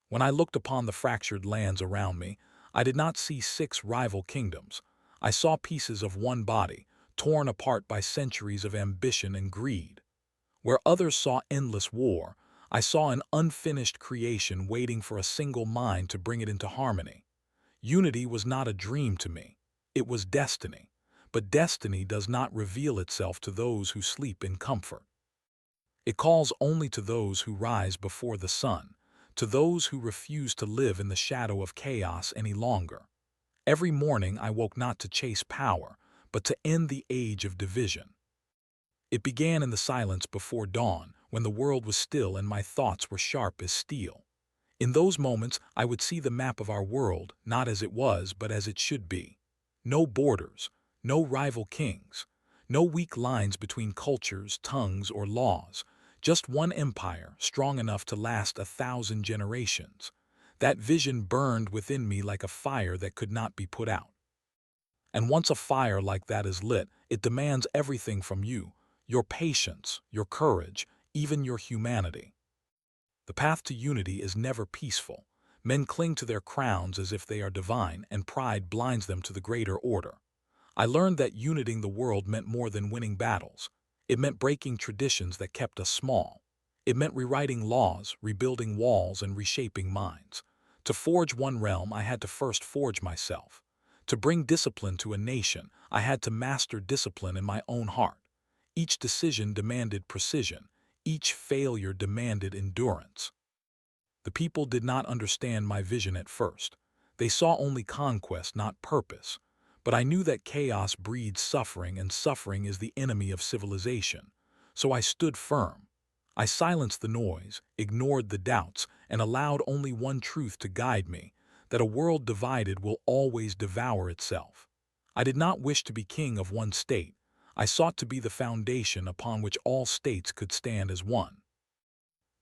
When I looked upon the fractured lands around me, I did not see six rival kingdoms. I saw pieces of one body, torn apart by centuries of ambition and greed. Where others saw endless war, I saw an unfinished creation waiting for a single mind to bring it into harmony. Unity was not a dream to me. It was destiny. But destiny does not reveal itself to those who sleep in comfort. It calls only to those who rise before the sun, to those who refuse to live in the shadow of chaos any longer. Every morning I woke not to chase power, but to end the age of division. It began in the silence before dawn, when the world was still and my thoughts were sharp as steel. In those moments, I would see the map of our world, not as it was, but as it should be. No borders, no rival kings, no weak lines between cultures, tongues, or laws, just one empire strong enough to last 1,000 generations. That vision burned within me like a fire that could not be put out. And once a fire like that is lit, it demands everything from you: your patience, your courage, even your humanity. The path to unity is never peaceful. Men cling to their crowns as if they are divine, and pride blinds them to the greater order. I learned that uniting the world meant more than winning battles. It meant breaking traditions that kept us small. It meant rewriting laws, rebuilding walls, and reshaping minds. To forge one realm, I had to first forge myself. To bring discipline to a nation, I had to master discipline in my own heart. Each decision demanded precision. Each failure demanded endurance. The people did not understand my vision at first. They saw only conquest, not purpose. But I knew that chaos breeds suffering, and suffering is the enemy of civilization. So I stood firm. I silenced the noise, ignored the doubts, and allowed only one truth to guide me: that a world divided will always devour itself. I did not wish to be king of one state. I sought to be the foundation upon which all states could stand as one.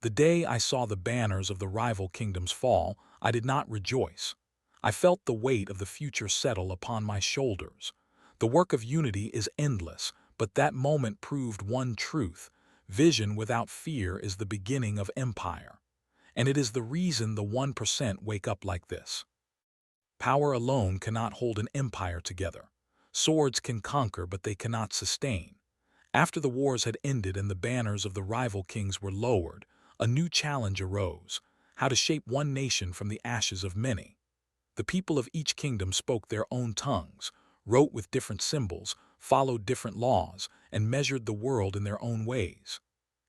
The day I saw the banners of the rival kingdoms fall, I did not rejoice. I felt the weight of the future settle upon my shoulders. The work of unity is endless, but that moment proved one truth: vision without fear is the beginning of empire. And it is the reason the 1% wake up like this. Power alone cannot hold an empire together. Swords can conquer, but they cannot sustain. After the wars had ended and the banners of the rival kings were lowered, a new challenge arose: how to shape one nation from the ashes of many. The people of each kingdom spoke their own tongues, wrote with different symbols, followed different laws, and measured the world in their own ways.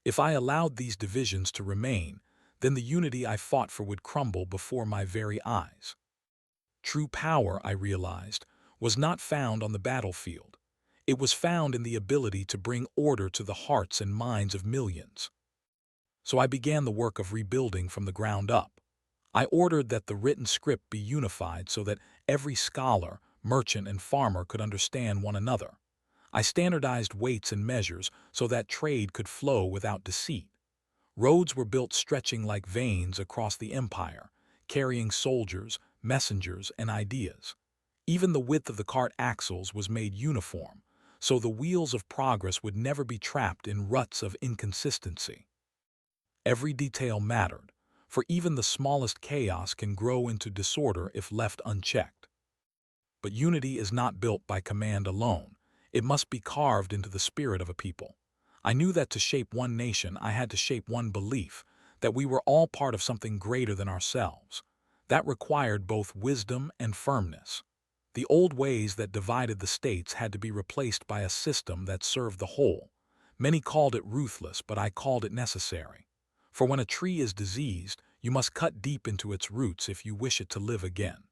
If I allowed these divisions to remain, then the unity I fought for would crumble before my very eyes. True power, I realized, was not found on the battlefield. It was found in the ability to bring order to the hearts and minds of millions. So I began the work of rebuilding from the ground up. I ordered that the written script be unified so that every scholar, merchant, and farmer could understand one another. I standardized weights and measures so that trade could flow without deceit. Roads were built stretching like veins across the empire, carrying soldiers, messengers, and ideas. Even the width of the cart axles was made uniform, so the wheels of progress would never be trapped in ruts of inconsistency. Every detail mattered, for even the smallest chaos can grow into disorder if left unchecked. But unity is not built by command alone. It must be carved into the spirit of a people. I knew that to shape one nation, I had to shape one belief: that we were all part of something greater than ourselves. That required both wisdom and firmness. The old ways that divided the states had to be replaced by a system that served the whole. Many called it ruthless, but I called it necessary. For when a tree is diseased, you must cut deep into its roots if you wish it to live again.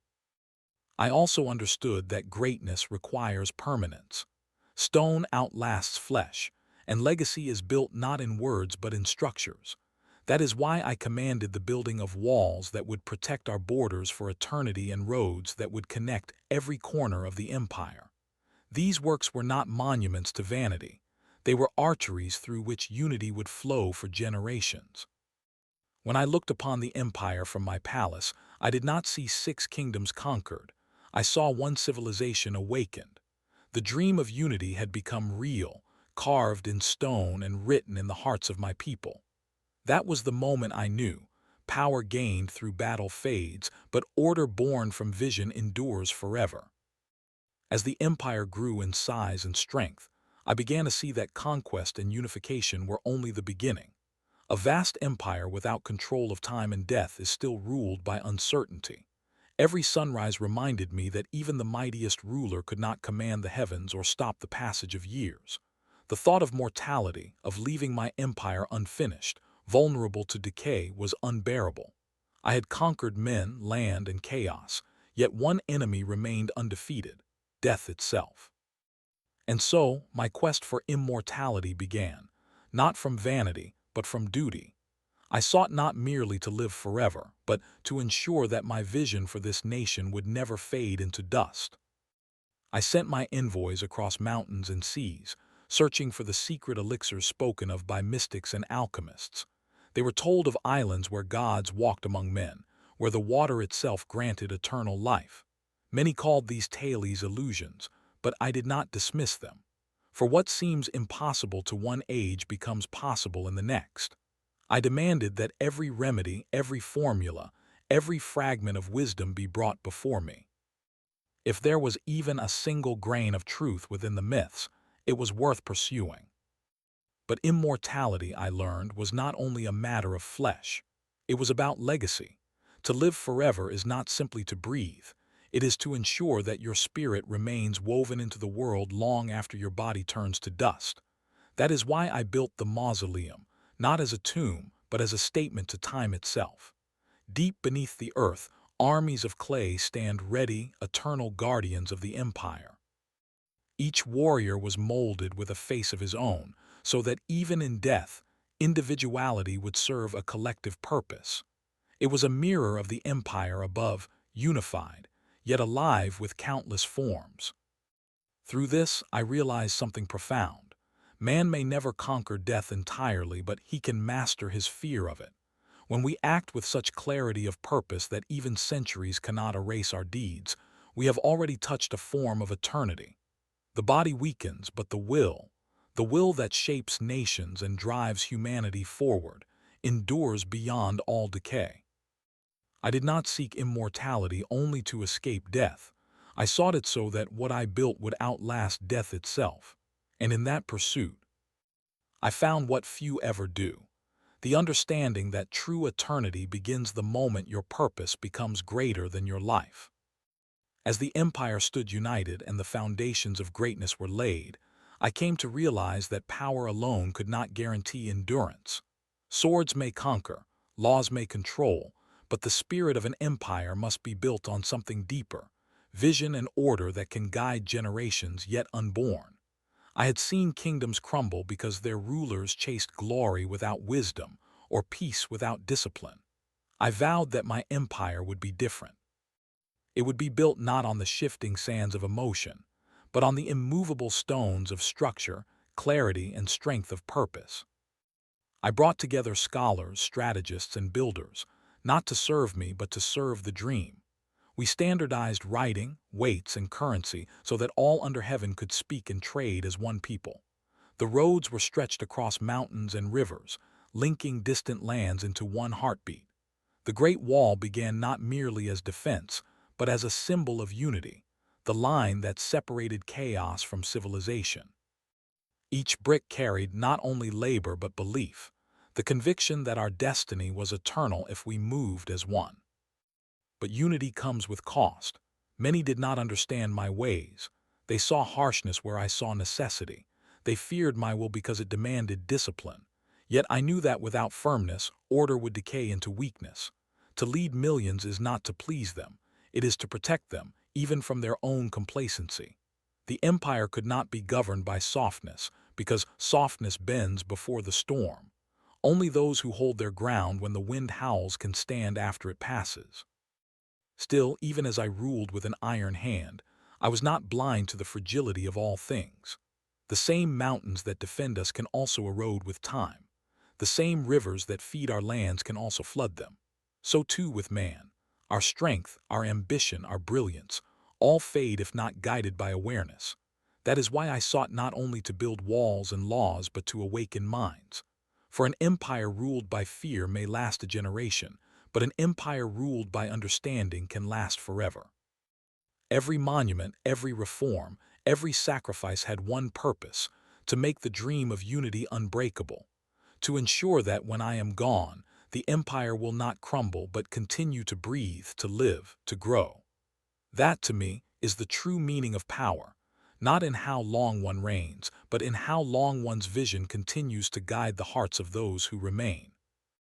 I also understood that greatness requires permanence. Stone outlasts flesh, and legacy is built not in words but in structures. That is why I commanded the building of walls that would protect our borders for eternity and roads that would connect every corner of the empire. These works were not monuments to vanity. They were arteries through which unity would flow for generations. When I looked upon the empire from my palace, I did not see 6 kingdoms conquered. I saw one civilization awakened. The dream of unity had become real, carved in stone and written in the hearts of my people. That was the moment I knew: Power gained through battle fades, but order born from vision endures forever. As the empire grew in size and strength, I began to see that conquest and unification were only the beginning. A vast empire without control of time and death is still ruled by uncertainty. Every sunrise reminded me that even the mightiest ruler could not command the heavens or stop the passage of years. The thought of mortality, of leaving my empire unfinished, vulnerable to decay, was unbearable. I had conquered men, land, and chaos, yet one enemy remained undefeated: death itself. And so, my quest for immortality began, not from vanity, but from duty. I sought not merely to live forever, but to ensure that my vision for this nation would never fade into dust. I sent my envoys across mountains and seas, searching for the secret elixirs spoken of by mystics and alchemists. They were told of islands where gods walked among men, where the water itself granted eternal life. Many called these tales illusions, but I did not dismiss them. For what seems impossible to one age becomes possible in the next. I demanded that every remedy, every formula, every fragment of wisdom be brought before me. If there was even a single grain of truth within the myths, it was worth pursuing. But immortality, I learned, was not only a matter of flesh. It was about legacy. To live forever is not simply to breathe. It is to ensure that your spirit remains woven into the world long after your body turns to dust. That is why I built the mausoleum, not as a tomb, but as a statement to time itself. Deep beneath the earth, armies of clay stand ready, eternal guardians of the empire. Each warrior was molded with a face of his own, so that even in death, individuality would serve a collective purpose. It was a mirror of the empire above, unified, yet alive with countless forms. Through this, I realized something profound. Man may never conquer death entirely, but he can master his fear of it. When we act with such clarity of purpose that even centuries cannot erase our deeds, we have already touched a form of eternity. The body weakens, but the will that shapes nations and drives humanity forward, endures beyond all decay. I did not seek immortality only to escape death. I sought it so that what I built would outlast death itself. And in that pursuit, I found what few ever do: the understanding that true eternity begins the moment your purpose becomes greater than your life. As the empire stood united and the foundations of greatness were laid, I came to realize that power alone could not guarantee endurance. Swords may conquer, laws may control, but the spirit of an empire must be built on something deeper: vision and order that can guide generations yet unborn. I had seen kingdoms crumble because their rulers chased glory without wisdom or peace without discipline. I vowed that my empire would be different. It would be built not on the shifting sands of emotion, but on the immovable stones of structure, clarity, and strength of purpose. I brought together scholars, strategists, and builders, not to serve me but to serve the dream. We standardized writing, weights, and currency so that all under heaven could speak and trade as one people. The roads were stretched across mountains and rivers, linking distant lands into one heartbeat. The Great Wall began not merely as defense, but as a symbol of unity, the line that separated chaos from civilization. Each brick carried not only labor but belief, the conviction that our destiny was eternal if we moved as one. But unity comes with cost. Many did not understand my ways. They saw harshness where I saw necessity. They feared my will because it demanded discipline. Yet I knew that without firmness, order would decay into weakness. To lead millions is not to please them. It is to protect them, even from their own complacency. The empire could not be governed by softness, because softness bends before the storm. Only those who hold their ground when the wind howls can stand after it passes. Still, even as I ruled with an iron hand, I was not blind to the fragility of all things. The same mountains that defend us can also erode with time. The same rivers that feed our lands can also flood them. So too with man. Our strength, our ambition, our brilliance, all fade if not guided by awareness. That is why I sought not only to build walls and laws but to awaken minds. For an empire ruled by fear may last a generation, but an empire ruled by understanding can last forever. Every monument, every reform, every sacrifice had one purpose: to make the dream of unity unbreakable, to ensure that when I am gone, the empire will not crumble but continue to breathe, to live, to grow. That, to me, is the true meaning of power, not in how long one reigns, but in how long one's vision continues to guide the hearts of those who remain.